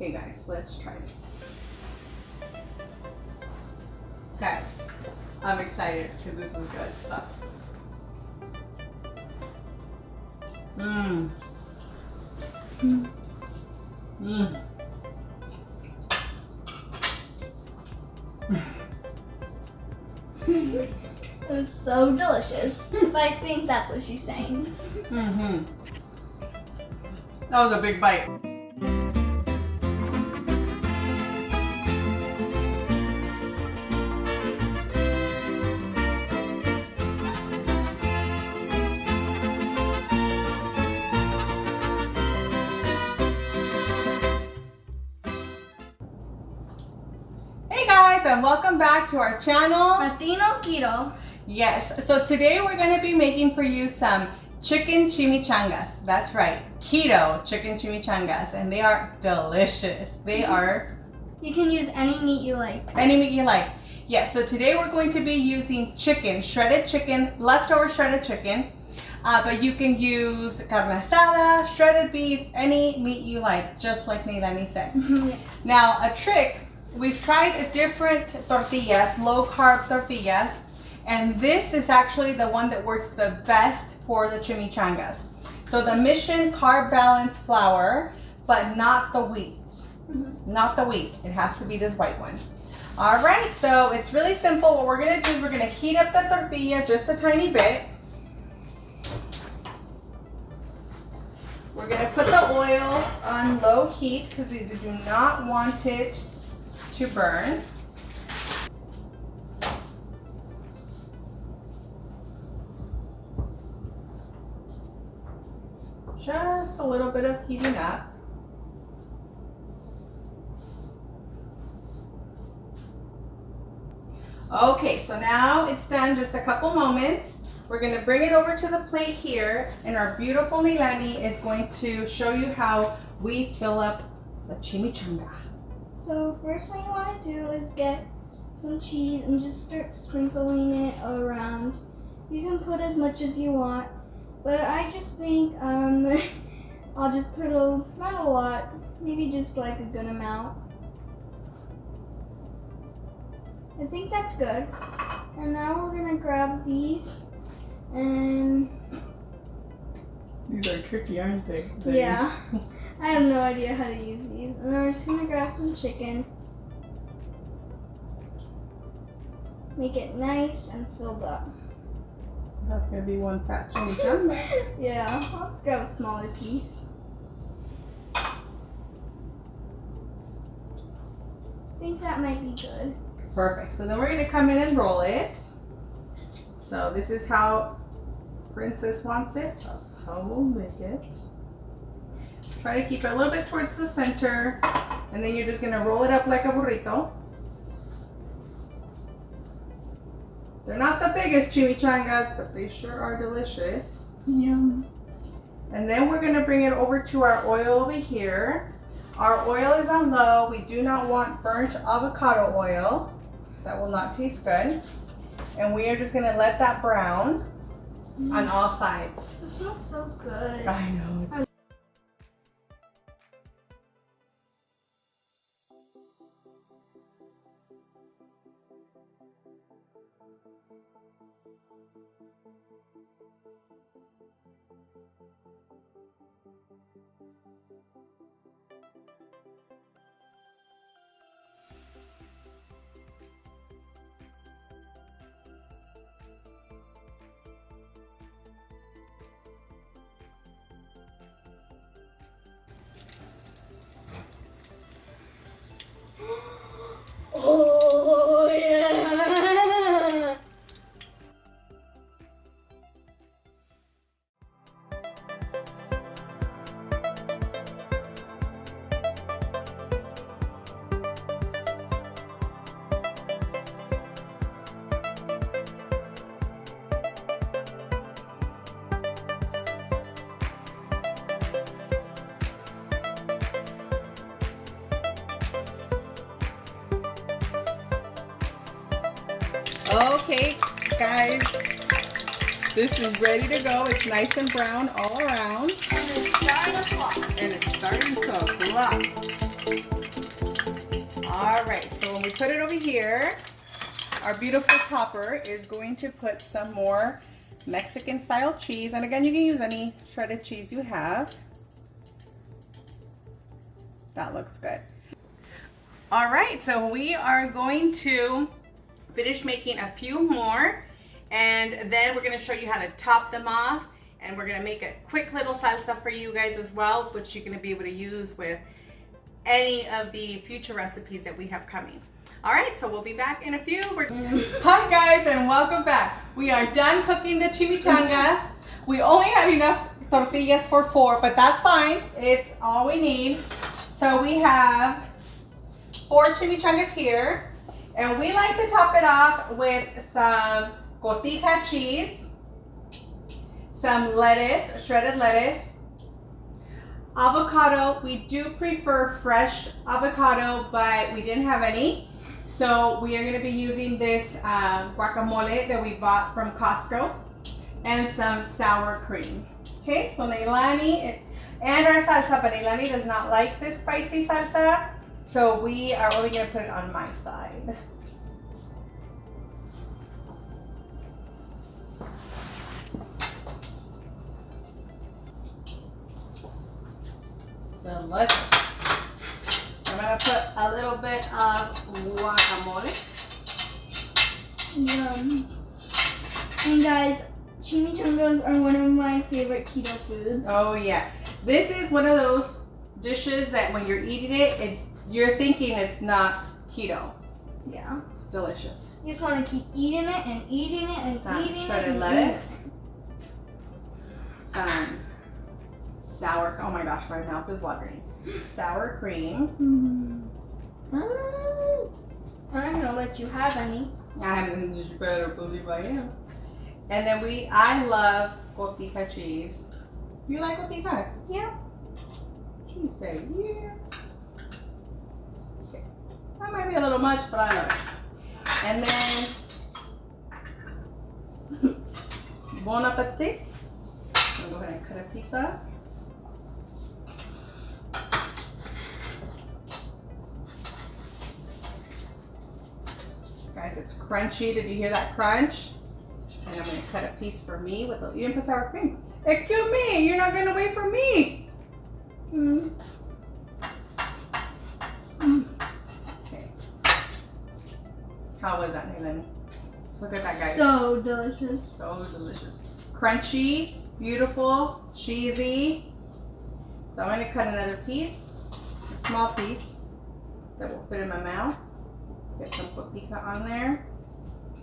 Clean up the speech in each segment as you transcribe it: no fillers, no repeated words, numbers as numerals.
Okay guys, let's try this. Guys, I'm excited because this is good stuff. It's so delicious. I think that's what she's saying. That was a big bite. Hey guys, and welcome back to our channel, Latino Keto. Yes, so today we're going to be making for you some chicken chimichangas. That's right, keto chicken chimichangas, and they are delicious. They are... You can use any meat you like. Any meat you like. Yes, so today we're going to be using chicken, shredded chicken, leftover shredded chicken. But you can use carne asada, shredded beef, any meat you like, just like Neilani said. Now, a trick, we've tried different tortillas, low carb tortillas, and this is actually the one that works the best for the chimichangas. So the Mission Carb Balance flour, but not the wheat. Not the wheat. It has to be this white one. All right, so it's really simple. What we're gonna do is we're gonna heat up the tortilla just a tiny bit. We're gonna put the oil on low heat because we do not want it to burn. Just a little bit of heating up. Okay, so now it's done, just a couple moments. We're gonna bring it over to the plate here, and our beautiful Neilani is going to show you how we fill up the chimichanga. So first what you want to do is get some cheese and just start sprinkling it around. You can put as much as you want, but I just think I'll just put not a lot, maybe just like a good amount. I think that's good. And now we're gonna grab these and... These are tricky, aren't they? Yeah. I have no idea how to use these. And then we're just gonna grab some chicken. Make it nice and filled up. That's gonna be one fat chimichanga. Yeah, I'll just grab a smaller piece. I think that might be good. Perfect. So then we're gonna come in and roll it. So this is how Princess wants it. That's how we'll make it. Try to keep it a little bit towards the center, and then you're just gonna roll it up like a burrito. They're not the biggest chimichangas, but they sure are delicious. Yum. And then we're gonna bring it over to our oil over here. Our oil is on low. We do not want burnt avocado oil. That will not taste good. And we are just gonna let that brown on all sides. It smells so good. I know. Oh yeah! Okay, guys, this is ready to go. It's nice and brown all around. And it's starting to fluff. And it's starting to fluff. All right, so when we put it over here, our beautiful topper is going to put some more Mexican style cheese. And again, you can use any shredded cheese you have. That looks good. All right, so we are going to finish making a few more, and then we're gonna show you how to top them off, and we're gonna make a quick little salsa for you guys as well, which you're gonna be able to use with any of the future recipes that we have coming. All right, so we'll be back in a few. Hi guys, and welcome back. We are done cooking the chimichangas. We only had enough tortillas for 4, but that's fine. It's all we need. So we have 4 chimichangas here, and we like to top it off with some cotija cheese, some lettuce, shredded lettuce, avocado. We do prefer fresh avocado, but we didn't have any. So we are going to be using this guacamole that we bought from Costco, and some sour cream. Okay, so Neilani and our salsa, but Neilani does not like this spicy salsa, so we are only going to put it on my side. Delicious. I'm going to put a little bit of guacamole. Yum. And guys, chimichangas are one of my favorite keto foods. Oh yeah. This is one of those dishes that when you're eating it, you're thinking it's not keto. Yeah. It's delicious. You just want to keep eating it and eating it and Some eating it. shredded lettuce. Some sour, oh my gosh, my mouth is watering. Sour cream. I'm gonna let you have any. I haven't, you better believe I am. And then I love cotija cheese. You like cotija? Yeah. You say yeah. Okay. That might be a little much, but I love it. And then bon appetit. I'm gonna go ahead and cut a piece up. Guys, it's crunchy. Did you hear that crunch? And I'm gonna cut a piece for me with you didn't put sour cream. Excuse me, you're not gonna wait for me. Okay. How was that, Helen? Look at that, guys. So delicious. So delicious. Crunchy, beautiful, cheesy. So I'm gonna cut another piece, a small piece that will fit in my mouth. Get some cotija on there.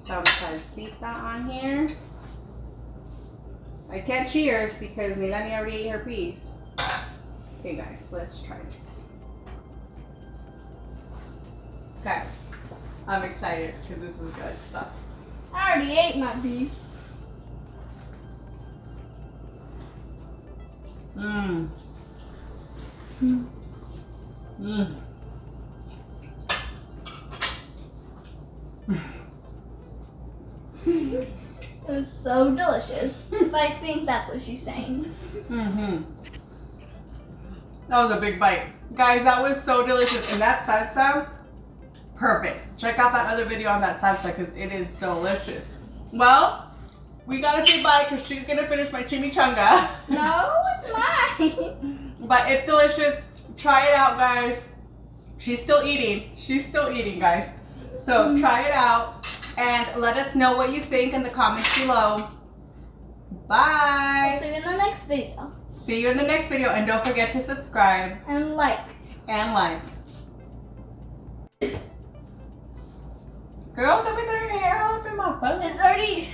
Some salsita on here. I can't cheers because Milani already ate her piece. Okay guys, let's try this. Guys, I'm excited because this is good stuff. I already ate my piece. Mmm. Mmm. It's so delicious. I think that's what she's saying. That was a big bite. Guys, that was so delicious. And that salsa, perfect. Check out that other video on that salsa because it is delicious. Well, we gotta say bye because she's gonna finish my chimichanga. No, it's mine. But it's delicious. Try it out, guys. She's still eating. She's still eating, guys. So try it out. And let us know what you think in the comments below. Bye. I'll see you in the next video. See you in the next video. And don't forget to subscribe. And like. And like. Girl, don't be throwing your hair all up in my face. It's already...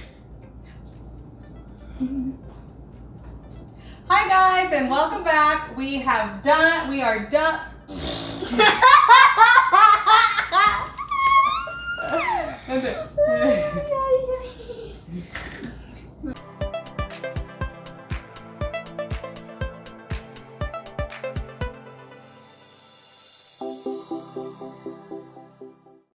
Hi guys, and welcome back. We are done. And then,